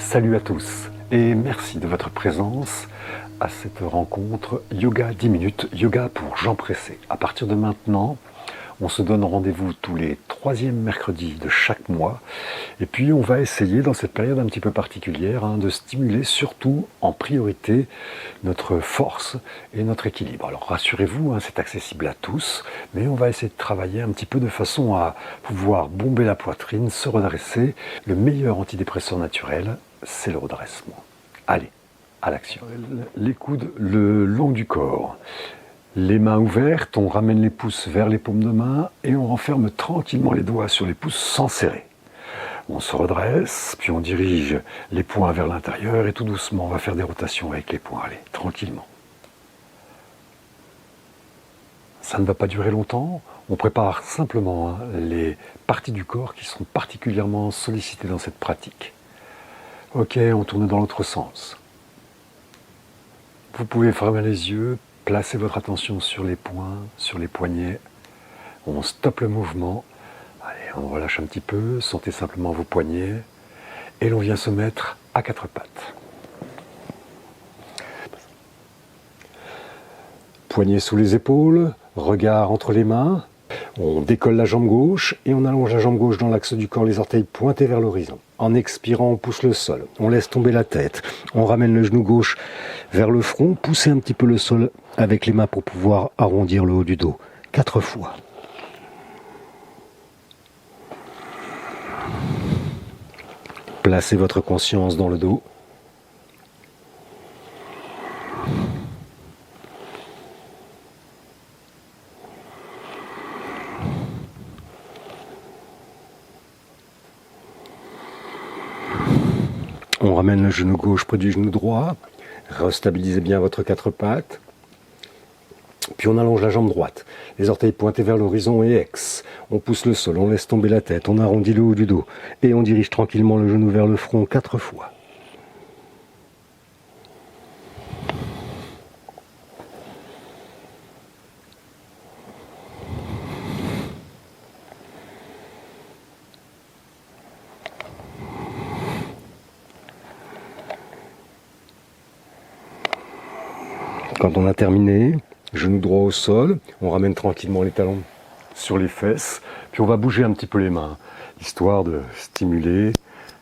Salut à tous et merci de votre présence à cette rencontre Yoga 10 minutes, Yoga pour gens pressés. À partir de maintenant, on se donne rendez-vous tous les 3e mercredis de chaque mois et puis on va essayer dans cette période un petit peu particulière de stimuler surtout en priorité notre force et notre équilibre. Alors rassurez-vous, c'est accessible à tous, mais on va essayer de travailler un petit peu de façon à pouvoir bomber la poitrine, se redresser. Le meilleur antidépresseur naturel, c'est le redressement. Allez, à l'action. Les coudes le long du corps. Les mains ouvertes, on ramène les pouces vers les paumes de main et on renferme tranquillement les doigts sur les pouces sans serrer. On se redresse, puis on dirige les poings vers l'intérieur et tout doucement on va faire des rotations avec les poings. Allez, tranquillement. Ça ne va pas durer longtemps. On prépare simplement les parties du corps qui sont particulièrement sollicitées dans cette pratique. Ok, on tourne dans l'autre sens. Vous pouvez fermer les yeux, placer votre attention sur les poings, sur les poignets. On stoppe le mouvement. Allez, on relâche un petit peu, sentez simplement vos poignets. Et l'on vient se mettre à 4 pattes. Poignets sous les épaules, regard entre les mains. On décolle la jambe gauche et on allonge la jambe gauche dans l'axe du corps, les orteils pointés vers l'horizon. En expirant, on pousse le sol, on laisse tomber la tête, on ramène le genou gauche vers le front, poussez un petit peu le sol avec les mains pour pouvoir arrondir le haut du dos. 4 fois. Placez votre conscience dans le dos. On ramène le genou gauche près du genou droit. Restabilisez bien votre 4 pattes. Puis on allonge la jambe droite. Les orteils pointés vers l'horizon et ex. On pousse le sol, on laisse tomber la tête, on arrondit le haut du dos. Et on dirige tranquillement le genou vers le front 4 fois. Quand on a terminé, genou droit au sol, on ramène tranquillement les talons sur les fesses, puis on va bouger un petit peu les mains, histoire de stimuler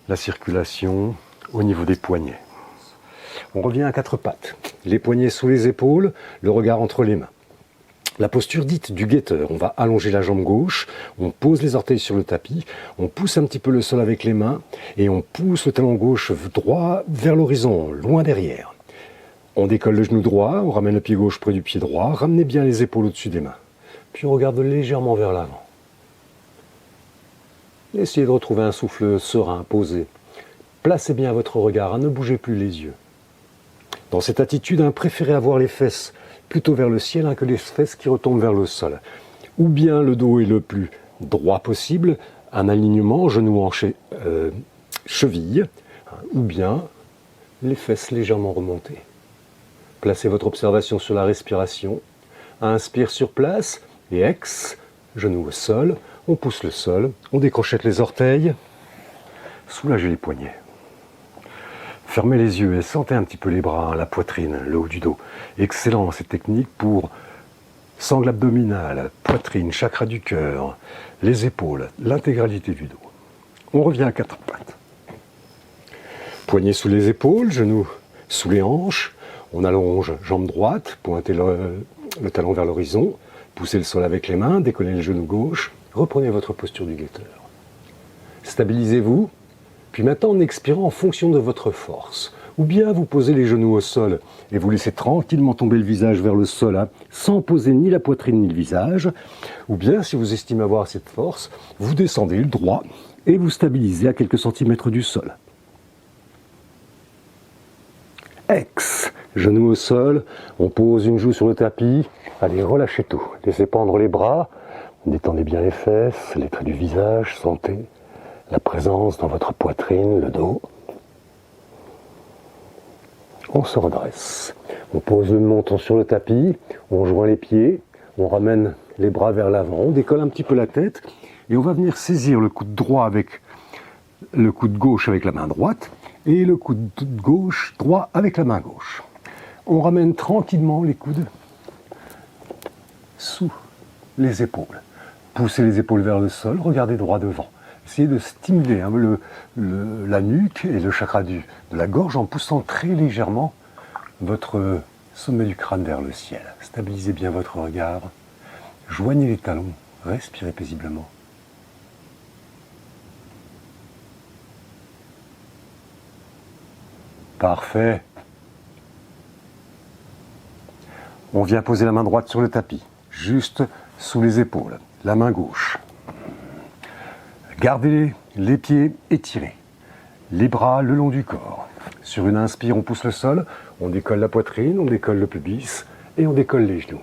la circulation au niveau des poignets. On revient à 4 pattes, les poignets sous les épaules, le regard entre les mains. La posture dite du guetteur, on va allonger la jambe gauche, on pose les orteils sur le tapis, on pousse un petit peu le sol avec les mains et on pousse le talon gauche droit vers l'horizon, loin derrière. On décolle le genou droit, on ramène le pied gauche près du pied droit, ramenez bien les épaules au-dessus des mains. Puis on regarde légèrement vers l'avant. Essayez de retrouver un souffle serein, posé. Placez bien votre regard, ne bougez plus les yeux. Dans cette attitude, préférez avoir les fesses plutôt vers le ciel que les fesses qui retombent vers le sol. Ou bien le dos est le plus droit possible, un alignement, genou hanché, cheville, ou bien les fesses légèrement remontées. Placez votre observation sur la respiration. Inspire sur place et ex, genou au sol. On pousse le sol, on décrochette les orteils. Soulagez les poignets. Fermez les yeux et sentez un petit peu les bras, la poitrine, le haut du dos. Excellent cette technique pour sangle abdominale, poitrine, chakra du cœur, les épaules, l'intégralité du dos. On revient à 4 pattes. Poignets sous les épaules, genoux sous les hanches. On allonge jambe droite, pointez le talon vers l'horizon, poussez le sol avec les mains, décollez le genou gauche, reprenez votre posture du guetteur. Stabilisez-vous, puis maintenant en expirant en fonction de votre force. Ou bien vous posez les genoux au sol et vous laissez tranquillement tomber le visage vers le sol, sans poser ni la poitrine ni le visage. Ou bien, si vous estimez avoir cette force, vous descendez le droit et vous stabilisez à quelques centimètres du sol. Ex, genou au sol, on pose une joue sur le tapis, allez relâchez tout, laissez pendre les bras, détendez bien les fesses, les traits du visage, sentez la présence dans votre poitrine, le dos. On se redresse, on pose le menton sur le tapis, on joint les pieds, on ramène les bras vers l'avant, on décolle un petit peu la tête et on va venir saisir le coude droit avec le coude gauche avec la main droite et le coude gauche droit avec la main gauche. On ramène tranquillement les coudes sous les épaules. Poussez les épaules vers le sol, regardez droit devant. Essayez de stimuler la nuque et le chakra de la gorge en poussant très légèrement votre sommet du crâne vers le ciel. Stabilisez bien votre regard. Joignez les talons. Respirez paisiblement. Parfait. On vient poser la main droite sur le tapis, juste sous les épaules, la main gauche. Gardez les pieds étirés, les bras le long du corps. Sur une inspire, on pousse le sol, on décolle la poitrine, on décolle le pubis et on décolle les genoux.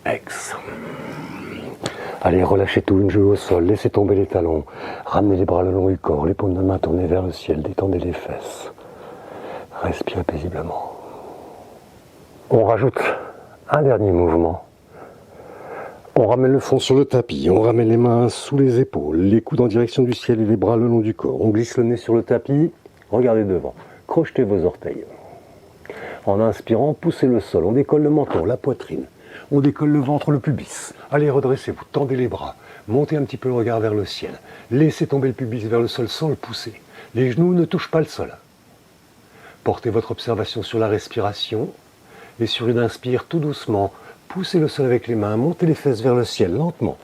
Ex. Allez, relâchez tout, une joue au sol, laissez tomber les talons, ramenez les bras le long du corps, les paumes de main tournées vers le ciel, détendez les fesses. Respirez paisiblement. On rajoute un dernier mouvement. On ramène le front sur le tapis, on ramène les mains sous les épaules, les coudes en direction du ciel et les bras le long du corps. On glisse le nez sur le tapis, regardez devant, crochetez vos orteils. En inspirant, poussez le sol, on décolle le menton, la poitrine. On décolle le ventre, le pubis. Allez, redressez-vous, tendez les bras. Montez un petit peu le regard vers le ciel. Laissez tomber le pubis vers le sol sans le pousser. Les genoux ne touchent pas le sol. Portez votre observation sur la respiration. Et sur une inspire, tout doucement, poussez le sol avec les mains. Montez les fesses vers le ciel, lentement.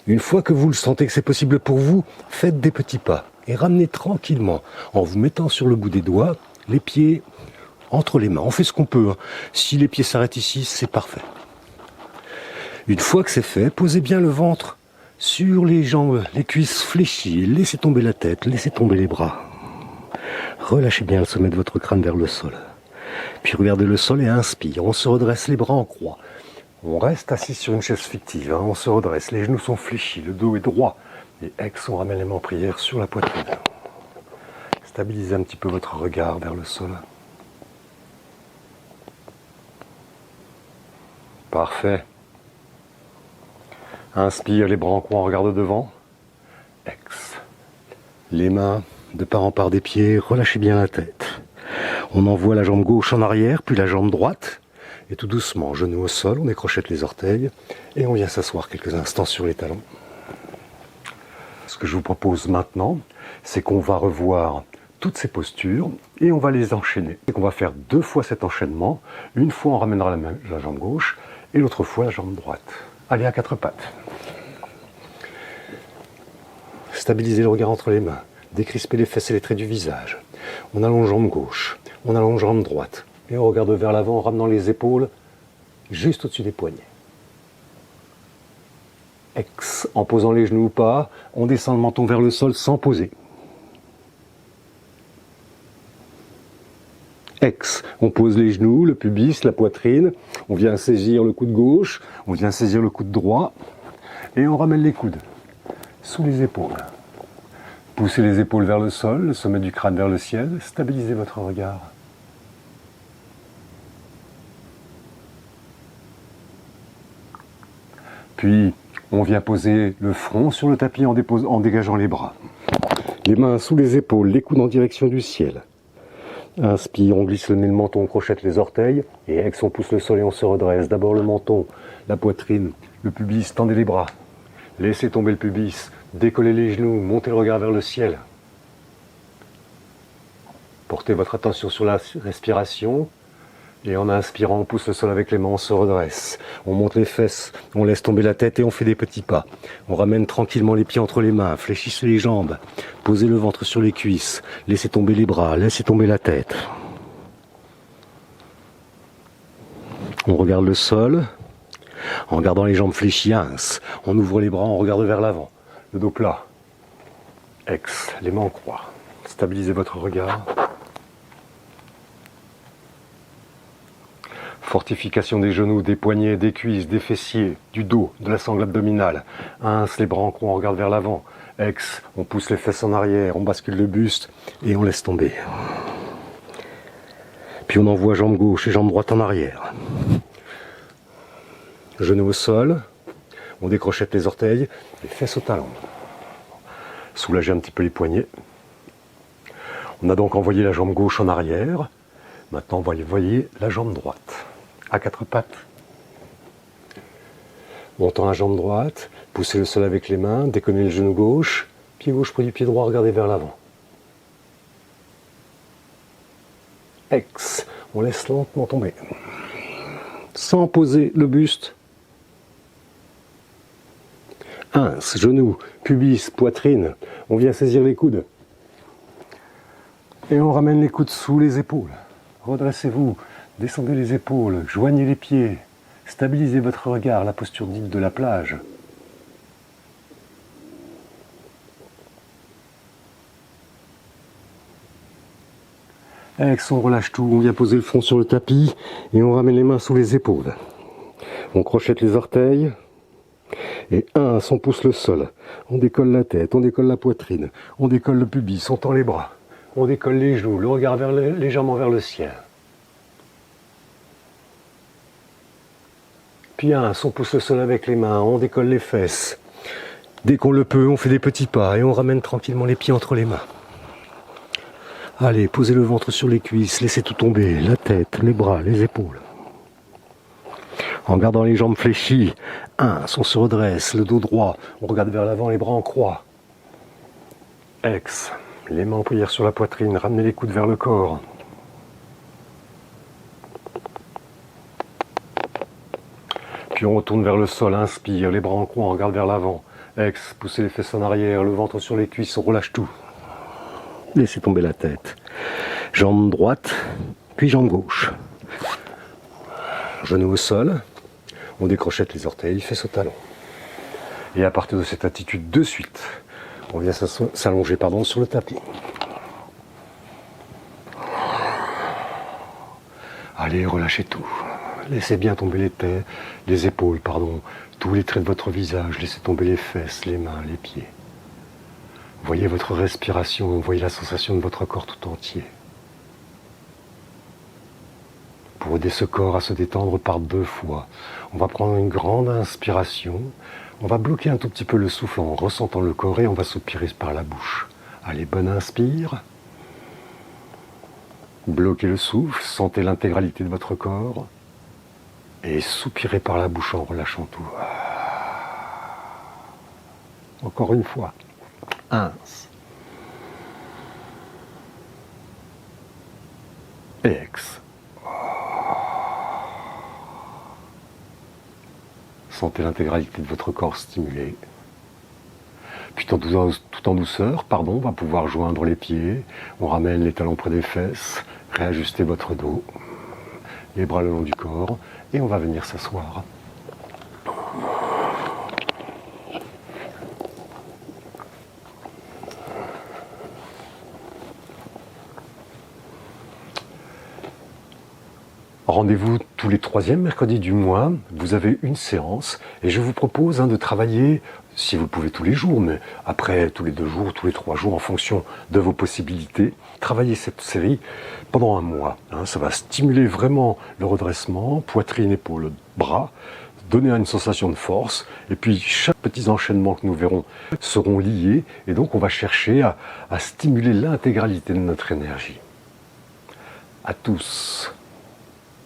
Une fois que vous le sentez que c'est possible pour vous, faites des petits pas. Et ramenez tranquillement, en vous mettant sur le bout des doigts, les pieds entre les mains. On fait ce qu'on peut. Si les pieds s'arrêtent ici, c'est parfait. Une fois que c'est fait, posez bien le ventre sur les jambes, les cuisses fléchies, laissez tomber la tête, laissez tomber les bras. Relâchez bien le sommet de votre crâne vers le sol. Puis regardez le sol et inspire, on se redresse les bras en croix. On reste assis sur une chaise fictive, on se redresse, les genoux sont fléchis, le dos est droit. Et ex, on ramène les mains en prière sur la poitrine. Stabilisez un petit peu votre regard vers le sol. Parfait. Inspire, les bras en croix, on regarde devant. Ex. Les mains de part en part des pieds, relâchez bien la tête. On envoie la jambe gauche en arrière, puis la jambe droite. Et tout doucement, genoux au sol, on décrochette les orteils. Et on vient s'asseoir quelques instants sur les talons. Ce que je vous propose maintenant, c'est qu'on va revoir toutes ces postures et on va les enchaîner. Et qu'on va faire 2 fois cet enchaînement. Une fois, on ramènera la jambe gauche et l'autre fois, la jambe droite. Allez, à 4 pattes. Stabilisez le regard entre les mains. Décrispez les fesses et les traits du visage. On allonge jambe gauche. On allonge jambe droite. Et on regarde vers l'avant en ramenant les épaules juste au-dessus des poignets. Ex. En posant les genoux ou pas, on descend le menton vers le sol sans poser. Ex. On pose les genoux, le pubis, la poitrine. On vient saisir le coude gauche. On vient saisir le coude droit. Et on ramène les coudes sous les épaules. Poussez les épaules vers le sol, le sommet du crâne vers le ciel. Stabilisez votre regard. Puis, on vient poser le front sur le tapis en dégageant les bras. Les mains sous les épaules, les coudes en direction du ciel. Inspire, on glisse le nez, le menton, on crochette les orteils. Et ex, on pousse le sol et on se redresse. D'abord le menton, la poitrine, le pubis, tendez les bras. Laissez tomber le pubis, décollez les genoux, montez le regard vers le ciel. Portez votre attention sur la respiration. Et en inspirant, on pousse le sol avec les mains, on se redresse. On monte les fesses, on laisse tomber la tête et on fait des petits pas. On ramène tranquillement les pieds entre les mains, fléchissez les jambes, posez le ventre sur les cuisses, laissez tomber les bras, laissez tomber la tête. On regarde le sol, en gardant les jambes fléchies, on ouvre les bras, on regarde vers l'avant, le dos plat. Ex, les mains en croix. Stabilisez votre regard. Fortification des genoux, des poignets, des cuisses, des fessiers, du dos, de la sangle abdominale. Les bras en croix, on regarde vers l'avant. Ex, on pousse les fesses en arrière, on bascule le buste et on laisse tomber. Puis on envoie jambe gauche et jambe droite en arrière. Genoux au sol. On décrochette les orteils, les fesses au talon. Soulagez un petit peu les poignets. On a donc envoyé la jambe gauche en arrière. Maintenant, voyez la jambe droite. À quatre pattes. On tend la jambe droite, poussez le sol avec les mains, décollez le genou gauche, pied gauche près du pied droit, regardez vers l'avant. Ex, on laisse lentement tomber. Sans poser le buste. Ins, genou, pubis, poitrine. On vient saisir les coudes. Et on ramène les coudes sous les épaules. Redressez-vous, descendez les épaules, joignez les pieds. Stabilisez votre regard, la posture dite de la plage. Ex, on relâche tout, on vient poser le front sur le tapis et on ramène les mains sous les épaules. On crochette les orteils et on pousse le sol. On décolle la tête, on décolle la poitrine, on décolle le pubis, on tend les bras, on décolle les genoux, le regard légèrement vers le ciel. Puis on pousse le sol avec les mains, on décolle les fesses. Dès qu'on le peut, on fait des petits pas et on ramène tranquillement les pieds entre les mains. Allez, posez le ventre sur les cuisses, laissez tout tomber, la tête, les bras, les épaules. En gardant les jambes fléchies, on se redresse, le dos droit, on regarde vers l'avant, les bras en croix. Ex, les mains en prière sur la poitrine, ramenez les coudes vers le corps. Puis on retourne vers le sol, inspire, les bras en croix, on regarde vers l'avant. Ex, poussez les fesses en arrière, le ventre sur les cuisses, on relâche tout. Laissez tomber la tête. Jambe droite, puis jambe gauche. Genou au sol, on décrochette les orteils, fesses au talon. Et à partir de cette attitude de suite, on vient s'allonger sur le tapis. Allez, relâchez tout. Laissez bien tomber les épaules, tous les traits de votre visage. Laissez tomber les fesses, les mains, les pieds. Voyez votre respiration, voyez la sensation de votre corps tout entier. Pour aider ce corps à se détendre par 2 fois, on va prendre une grande inspiration. On va bloquer un tout petit peu le souffle en ressentant le corps et on va soupirer par la bouche. Allez, bonne inspire. Bloquez le souffle, sentez l'intégralité de votre corps. Et soupirez par la bouche en relâchant tout. Encore une fois. Ex. Sentez l'intégralité de votre corps stimulé. Puis tout en douceur, on va pouvoir joindre les pieds. On ramène les talons près des fesses. Réajustez votre dos. Les bras le long du corps. Et on va venir s'asseoir. Rendez-vous tous les 3e mercredis du mois, vous avez une séance et je vous propose de travailler, si vous le pouvez tous les jours, mais après tous les 2 jours, tous les 3 jours en fonction de vos possibilités, travailler cette série pendant un mois. Ça va stimuler vraiment le redressement, poitrine, épaules, bras, donner une sensation de force et puis chaque petit enchaînement que nous verrons seront liés et donc on va chercher à stimuler l'intégralité de notre énergie. À tous.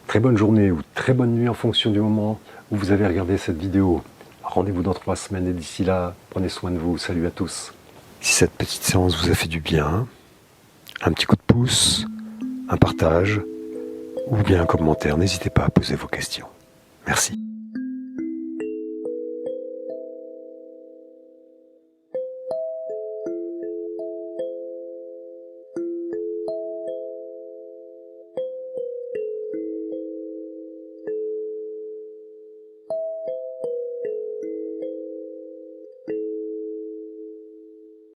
Très bonne journée ou très bonne nuit en fonction du moment où vous avez regardé cette vidéo. Rendez-vous dans 3 semaines et d'ici là, prenez soin de vous. Salut à tous. Si cette petite séance vous a fait du bien, un petit coup de pouce, un partage ou bien un commentaire, n'hésitez pas à poser vos questions. Merci.